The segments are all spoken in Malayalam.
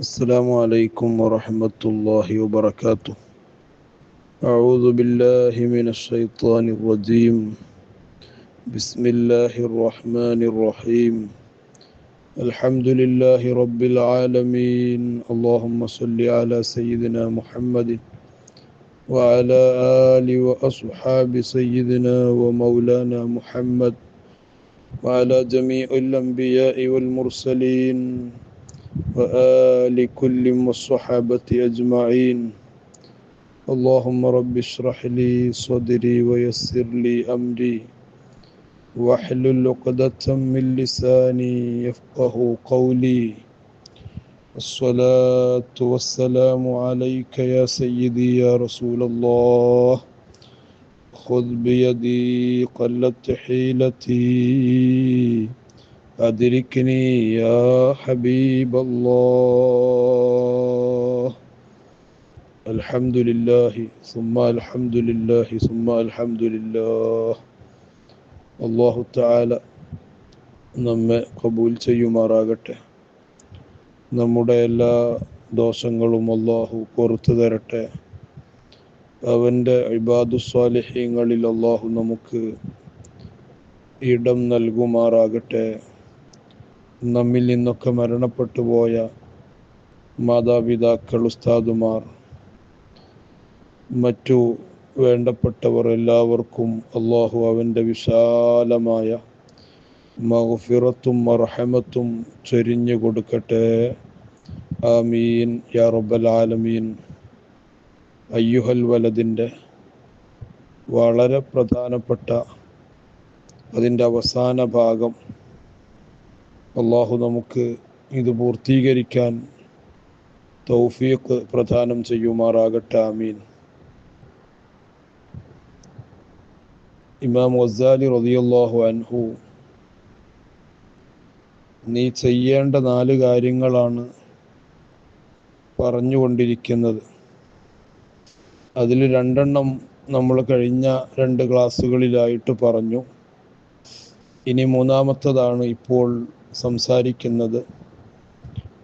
السلام عليكم ورحمة الله وبركاته. أعوذ بالله من الشيطان الرجيم. بسم الله الرحمن الرحيم. الحمد لله رب العالمين. اللهم صل على سيدنا محمد وعلى آل وأصحاب سيدنا ومولانا محمد وعلى جميع الأنبياء والمرسلين وآل كل والصحابة أجمعين. اللهم رب اشرح لي صدري ويسر لي أمري واحلل عقدة من لساني يفقه قولي. الصلاة والسلام عليك يا سيدي يا رسول الله. خذ بيدي قلت حيلتي أدركني يا حبيب الله. الحمد لله ثم الحمد لله ثم الحمد لله. അല്ലാഹു തആല നമ്മെ ഖബൂൽ ചെയ്യുമാറാകട്ടെ. നമ്മുടെ എല്ലാ ദോഷങ്ങളും അല്ലാഹു പുറത്തു തരട്ടെ. അവൻ്റെ ഇബാദുസ്സാലിഹീങ്ങളിൽ അല്ലാഹു നമുക്ക് ഇടം നൽകുമാറാകട്ടെ. നമ്മിൽ നിന്നൊക്കെ മരണപ്പെട്ടു പോയ മാതാപിതാക്കൾ, ഉസ്താദുമാർ, മറ്റു വേണ്ടപ്പെട്ടവർ എല്ലാവർക്കും അല്ലാഹു അവൻ്റെ വിശാലമായ മഗ്ഫിറത്തും മർഹമത്തും ചൊരിഞ്ഞു കൊടുക്കട്ടെ. ആമീൻ യാ റബ്ബൽ ആലമീൻ. അയ്യുഹൽ വലദിൻ്റെ വളരെ പ്രധാനപ്പെട്ട അതിൻ്റെ അവസാന ഭാഗം അല്ലാഹു നമുക്ക് ഇത് പൂർത്തീകരിക്കാൻ തൗഫീഖ് പ്രദാനം ചെയ്യുമാറാകട്ടെ. ആമീൻ. ഇമാം ഗസാലി റളിയല്ലാഹു അൻഹു നീ ചെയ്യേണ്ട 4 കാര്യങ്ങളാണ് പറഞ്ഞുകൊണ്ടിരിക്കുന്നത്. അതിൽ 2 നമ്മൾ കഴിഞ്ഞ 2 ക്ലാസ്സുകളിലായിട്ട് പറഞ്ഞു. ഇനി 3-മത്തതാണ് ഇപ്പോൾ സംസാരിക്കുന്നത്.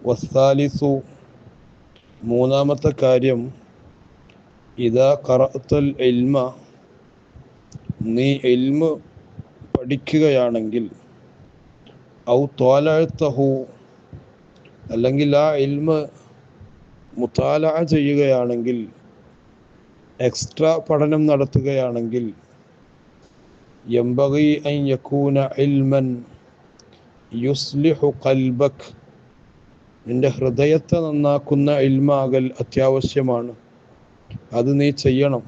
വസ്സാലിസു, 3-മത്തെ കാര്യം, ഇദാ ഖറഅതൽ ഇൽമ, നീ ഇൽമ് പഠിക്കുകയാണെങ്കിൽ, ഔ ത്വാലഅതഹു, അല്ലെങ്കിൽ ആ ഇൽമ് മുതാലഅ ചെയ്യുകയാണെങ്കിൽ, എക്സ്ട്രാ പഠനം നടത്തുകയാണെങ്കിൽ, യംബഗി അൻ യകൂന ഇൽമൻ യുസ്ലിഹു ഖൽബക്, നിന്റെ ഹൃദയത്തെ നന്നാക്കുന്ന ഇൽമാകൽ അത്യാവശ്യമാണ്. അത് നീ ചെയ്യണം.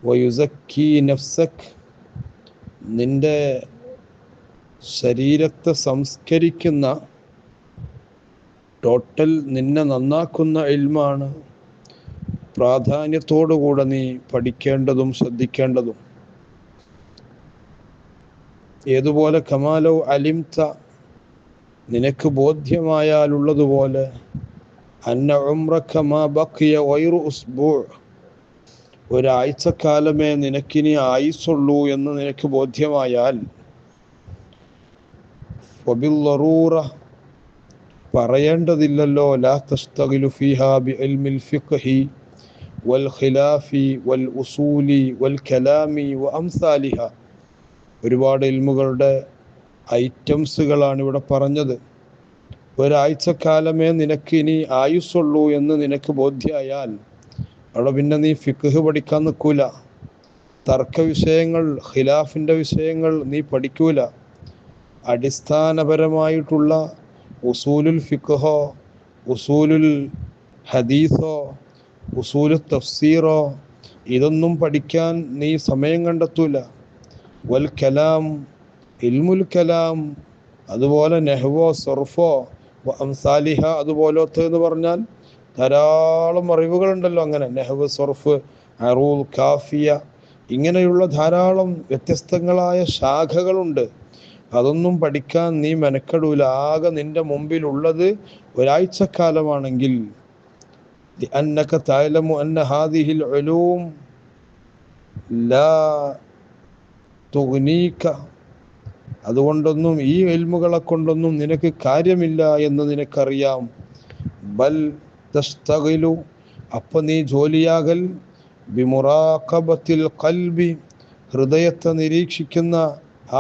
വയുസക്കി നഫ്സക്, നിന്റെ ശരീരത്തെ സംസ്കരിക്കുന്ന, ടോട്ടൽ നിന്നെ നന്നാക്കുന്ന ഇൽമാണ് പ്രാധാന്യത്തോടുകൂടെ നീ പഠിക്കേണ്ടതും ശ്രദ്ധിക്കേണ്ടതും. ഏതുപോലെ കമാലോ അലിംത, നിനക്ക് ബോധ്യമായാലുള്ളതുപോലെ, അന്ന ഉംറക മാ ബഖിയ ഗൈറു ഉസ്ബൂ, ഒരാഴ്ചക്കാലമേ നിനക്കിനി ആയുസുള്ളൂ എന്ന് നിനക്ക് ബോധ്യമായാൽ, വബില്ലറൂറ, പറയേണ്ടതില്ലല്ലോ, ലാ തസ്തഗിലു ഫീഹാ ബിഇൽമിൽ ഫിഖ്ഹി വൽ ഖിലാഫി വൽ ഉസൂലി വൽ കലാമി വ അംസാലിഹ. ഒരുപാട് ഇൽമുകളുടെ ഐറ്റംസുകളാണ് ഇവിടെ പറഞ്ഞത്. ഒരാഴ്ചക്കാലമേ നിനക്ക് ഇനി ആയുസ്സുള്ളൂ എന്ന് നിനക്ക് ബോധ്യമായാൽ അവിടെ പിന്നെ നീ ഫിഖ്ഹ് പഠിക്കാൻ നിൽക്കൂല. തർക്ക വിഷയങ്ങൾ, ഖിലാഫിൻ്റെ വിഷയങ്ങൾ നീ പഠിക്കൂല. അടിസ്ഥാനപരമായിട്ടുള്ള ഉസൂലുൽ ഫിഖ്ഹോ ഉസൂലുൽ ഹദീസോ ഉസൂലുൽ തഫ്സീറോ ഇതൊന്നും പഠിക്കാൻ നീ സമയം കണ്ടെത്തൂല. വൽ കലാം, ഇൽമുൽ കലാം, അതുപോലെ നെഹ്വോ സർഫോ അംസാലിഹ, അതുപോലത്തെ എന്ന് പറഞ്ഞാൽ ധാരാളം അറിവുകളുണ്ടല്ലോ. അങ്ങനെ നെഹ്വ്, സർഫ്, അറൂൽ, കാഫിയ, ഇങ്ങനെയുള്ള ധാരാളം വ്യത്യസ്തങ്ങളായ ശാഖകളുണ്ട്. അതൊന്നും പഠിക്കാൻ നീ മെനക്കെടൂല. ആകെ നിന്റെ മുമ്പിലുള്ളത് ഒരാഴ്ചക്കാലമാണെങ്കിൽ, لأنك تعلم أن هذه العلوم لا تغنيك അതുകൊണ്ടൊന്നും ഈ ഇൽമുകളെ കൊണ്ടൊന്നും നിനക്ക് കാര്യമില്ല എന്ന് നിനക്കറിയാം. ബൽ തസ്തഗിലു, അപ്പൊ നീ ജോലിയാകൽ ബിമുറാഖബത്തിൽ ഖൽബി, ഹൃദയത്തെ നിരീക്ഷിക്കുന്ന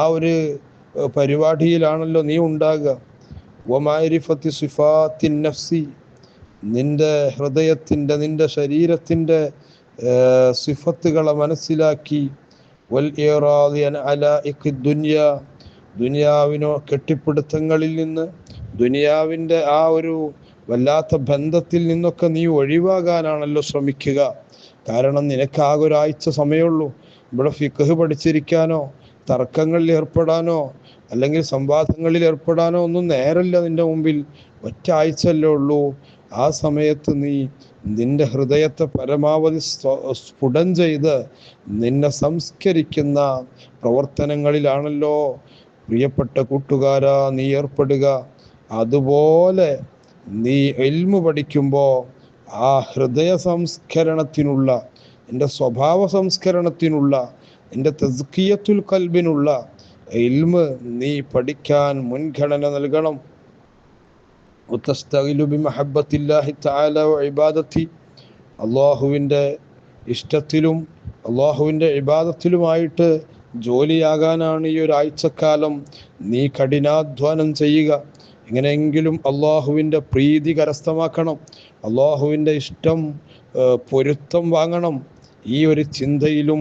ആ ഒരു പരിപാടിയിലാണല്ലോ നീ ഉണ്ടാകുക. വമാരിഫത്തി സിഫാത്തിൻ നഫ്സി, നിന്റെ ഹൃദയത്തിൻ്റെ നിന്റെ ശരീരത്തിൻ്റെ സിഫത്തുകളെ മനസ്സിലാക്കി. വൽ ഇറാദി അൻ അലാഇഖി ദുനിയ, ദുനിയാവിനോ കെട്ടിപ്പിടുത്തങ്ങളിൽ നിന്ന്, ദുനിയാവിൻ്റെ ആ ഒരു വല്ലാത്ത ബന്ധത്തിൽ നിന്നൊക്കെ നീ ഒഴിവാകാനാണല്ലോ ശ്രമിക്കുക. കാരണം നിനക്കാകെ ഒരാഴ്ച സമയമുള്ളൂ. ഇവിടെ ഫിഖ് പഠിച്ചിരിക്കാനോ തർക്കങ്ങളിൽ ഏർപ്പെടാനോ അല്ലെങ്കിൽ സംവാദങ്ങളിൽ ഏർപ്പെടാനോ ഒന്നും നേരല്ല നിന്റെ മുമ്പിൽ. ഒറ്റ ആഴ്ചയല്ലേ ഉള്ളൂ. ആ സമയത്ത് നീ നിന്റെ ഹൃദയത്തെ പരമാവധി സ്ഫുടം ചെയ്ത് നിന്നെ സംസ്കരിക്കുന്ന പ്രവർത്തനങ്ങളിലാണല്ലോ പ്രിയപ്പെട്ട കൂട്ടുകാരാ നീ ഏർപ്പെടുക. അതുപോലെ നീ ഇൽമു പഠിക്കുമ്പോൾ ആ ഹൃദയ സംസ്കരണത്തിനുള്ള, എൻ്റെ സ്വഭാവ സംസ്കരണത്തിനുള്ള, എൻ്റെ തസ്കിയത്തുൽ ഖൽബിനുള്ള ഇൽമ് നീ പഠിക്കാൻ മുൻഗണന നൽകണം. വതസ്തഗിലു ബിമഹബ്ബത്തില്ലാഹി തആല വഇബാദത്തി, അല്ലാഹുവിൻ്റെ ഇഷ്ടത്തിലും അല്ലാഹുവിൻ്റെ ഇബാദത്തിലുമായിട്ട് ജോലിയാകാനാണ് ഈ ഒരാഴ്ചക്കാലം നീ കഠിനാധ്വാനം ചെയ്യുക. എങ്ങനെയെങ്കിലും അല്ലാഹുവിൻ്റെ പ്രീതി കരസ്ഥമാക്കണം, അല്ലാഹുവിൻ്റെ ഇഷ്ടം പൊരുത്തം വാങ്ങണം. ഈ ഒരു ചിന്തയിലും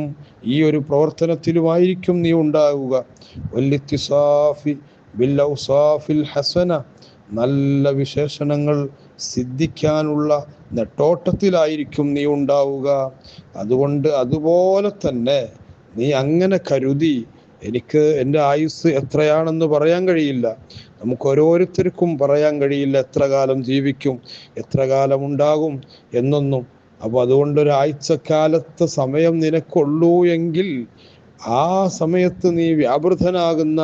ഈ ഒരു പ്രവർത്തനത്തിലുമായിരിക്കും നീ ഉണ്ടാവുക. വല്ലിത്തിസാഫി ബിൽ ഔസാഫിൽ ഹസന, നല്ല വിശേഷണങ്ങൾ സിദ്ധിക്കാനുള്ള നെട്ടോട്ടത്തിലായിരിക്കും നീ ഉണ്ടാവുക. അതുകൊണ്ട് അതുപോലെ തന്നെ നീ അങ്ങനെ കരുതി, എനിക്ക് എൻ്റെ ആയുസ് എത്രയാണെന്ന് പറയാൻ കഴിയില്ല, നമുക്ക് ഓരോരുത്തർക്കും പറയാൻ കഴിയില്ല എത്ര കാലം ജീവിക്കും, എത്ര കാലം ഉണ്ടാകും എന്നൊന്നും. അപ്പോൾ അതുകൊണ്ടൊരാഴ്ചക്കാലത്തെ സമയം നിനക്കുള്ളൂ എങ്കിൽ ആ സമയത്ത് നീ വ്യാപൃതനാകുന്ന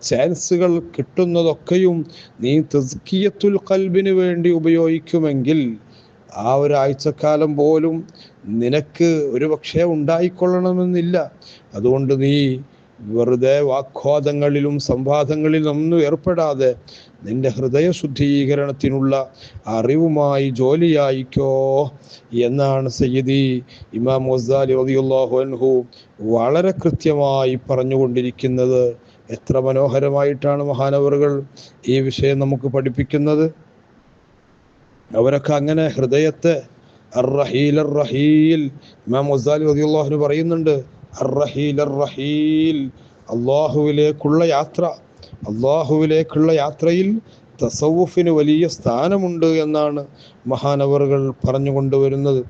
ചാൻസുകൾ കിട്ടുന്നതൊക്കെയും നീ തസ്കിയത്തുൽ ഖൽബിന് വേണ്ടി ഉപയോഗിക്കുമെങ്കിൽ ആ ഒരാഴ്ചക്കാലം പോലും നിനക്ക് ഒരു പക്ഷേ ഉണ്ടായിക്കൊള്ളണമെന്നില്ല. അതുകൊണ്ട് നീ വെറുതെ വാഗ്വാദങ്ങളിലും സംവാദങ്ങളിലും ഒന്നും ഏർപ്പെടാതെ നിന്റെ ഹൃദയ ശുദ്ധീകരണത്തിനുള്ള അറിവുമായി ജോലിയായിക്കോ എന്നാണ് സയ്യിദി ഇമാം ഗസാലി റളിയല്ലാഹു അൻഹു വളരെ കൃത്യമായി പറഞ്ഞുകൊണ്ടിരിക്കുന്നത്. എത്ര മനോഹരമായിട്ടാണ് മഹാനവറുകൾ ഈ വിഷയം നമുക്ക് പഠിപ്പിക്കുന്നത്. അവരൊക്കെ അങ്ങനെ ഹൃദയത്തെ അർറഹീൽ അർറഹീൽ, ഇമാം ഗസാലി റളിയല്ലാഹു അൻഹു പറയുന്നുണ്ട്, അർറഹീൽ അർറഹീൽ, അല്ലാഹുവിലേക്കുള്ള യാത്ര. അല്ലാഹുവിലേക്കുള്ള യാത്രയിൽ തസവുഫിന് വലിയ സ്ഥാനമുണ്ട് എന്നാണ് മഹാനവറുകൾ പറഞ്ഞുകൊണ്ടുവരുന്നത്.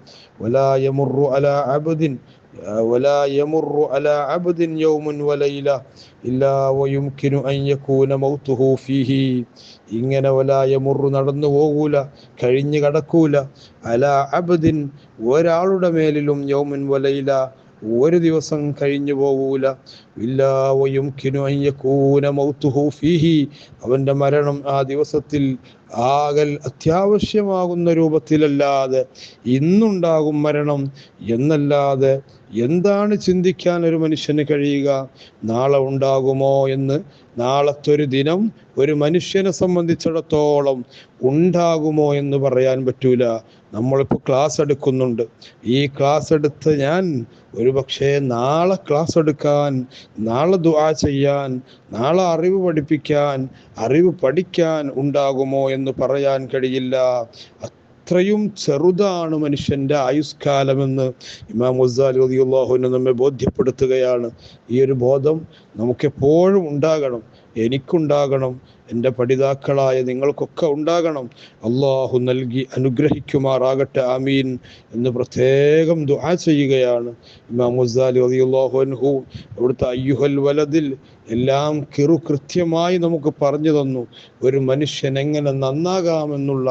വലാ യമുറു അലാ അബ്ദിൻ വലാ യമുറു അലാ അബ്ദിൻ യൗമുൻ വലൈല ഇല്ലാ വയുംകിനു അൻ യകൂന മൗതുഹു ഫീഹി. ഇങ്ങനെ വലാ യമുറു നടന്നു പോകൂല, കഴിഞ്ഞു കടക്കൂല, അലാ അബ്ദിൻ ഒരാളുടെ മേലിലും യൗമുൻ വലൈല ഒരു ദിവസം കഴിഞ്ഞു പോകൂല, ഇല്ലാ വയുംകിനു അൻ യകൂന മൗതുഹു ഫീഹി, അവൻ്റെ മരണം ആ ദിവസത്തിൽ ആകൽ അത്യാവശ്യമാകുന്ന രൂപത്തിലല്ലാതെ, ഇന്നുണ്ടാകും മരണം എന്നല്ലാതെ എന്താണ് ചിന്തിക്കാൻ ഒരു മനുഷ്യന് കഴിയുക? നാളെ ഉണ്ടാകുമോ എന്ന്. നാളത്തൊരു ദിനം ഒരു മനുഷ്യനെ സംബന്ധിച്ചിടത്തോളം ഉണ്ടാകുമോ എന്ന് പറയാൻ പറ്റൂല. നമ്മളിപ്പോൾ ക്ലാസ് എടുക്കുന്നുണ്ട്. ഈ ക്ലാസ് എടുത്ത് ഞാൻ ഒരു പക്ഷേ നാളെ ക്ലാസ് എടുക്കാൻ, നാളെ ദുആ ചെയ്യാൻ, നാളെ അറിവ് പഠിപ്പിക്കാൻ, അറിവ് പഠിക്കാൻ ഉണ്ടാകുമോ എന്ന് പറയാൻ കഴിയില്ല. അത്രയും ചെറുതാണ് മനുഷ്യൻ്റെ ആയുഷ്കാലമെന്ന് ഇമാം ഗസാലി റളിയല്ലാഹു അൻഹു നമ്മെ ബോധ്യപ്പെടുത്തുകയാണ്. ഈ ഒരു ബോധം നമുക്കെപ്പോഴും ഉണ്ടാകണം, എനിക്കുണ്ടാകണം, എൻ്റെ പഠിതാക്കളായ നിങ്ങൾക്കൊക്കെ ഉണ്ടാകണം. അള്ളാഹു നൽകി അനുഗ്രഹിക്കുമാറാകട്ടെ, ആമീൻ എന്ന് പ്രത്യേകം ദുആ ചെയ്യുകയാണ് ഇമാം ഗസാലി റളിയല്ലാഹു അൻഹു. അവിടുത്തെ അയ്യുഹൽ വലദിൽ എല്ലാം കൃത്യമായി നമുക്ക് പറഞ്ഞു തന്നു. ഒരു മനുഷ്യൻ എങ്ങനെ നന്നാകാമെന്നുള്ള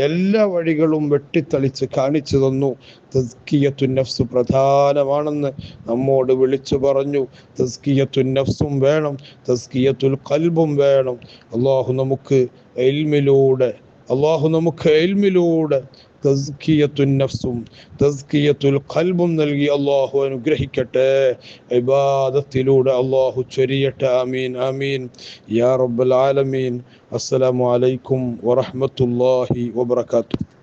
എല്ലാ വഴികളും വെട്ടിത്തളിച്ച് കാണിച്ചു തന്നു. തസ്കിയത്തുൻ നഫ്സ് പ്രധാനമാണെന്ന് നമ്മോട് വിളിച്ചു പറഞ്ഞു. തസ്കിയത്തുൻ നഫ്സും വേണം, തസ്കിയത്തുൽ ഖൽബും വേണം. അള്ളാഹു നമുക്ക് ഇൽമിലൂടെ തസ്കിയത്തുൻ നഫ്സും തസ്കിയത്തുൽ ഖൽബും നൽകി അള്ളാഹു അനുഗ്രഹിക്കട്ടെ. ഇബാദത്തിലൂടെ അള്ളാഹു ചൊരിയട്ടെ. ആമീൻ ആമീൻ യാ റബ്ബൽ ആലമീൻ. അസ്സലാമു അലൈക്കും വറഹ്മത്തുള്ളാഹി വബറകാതുഹു.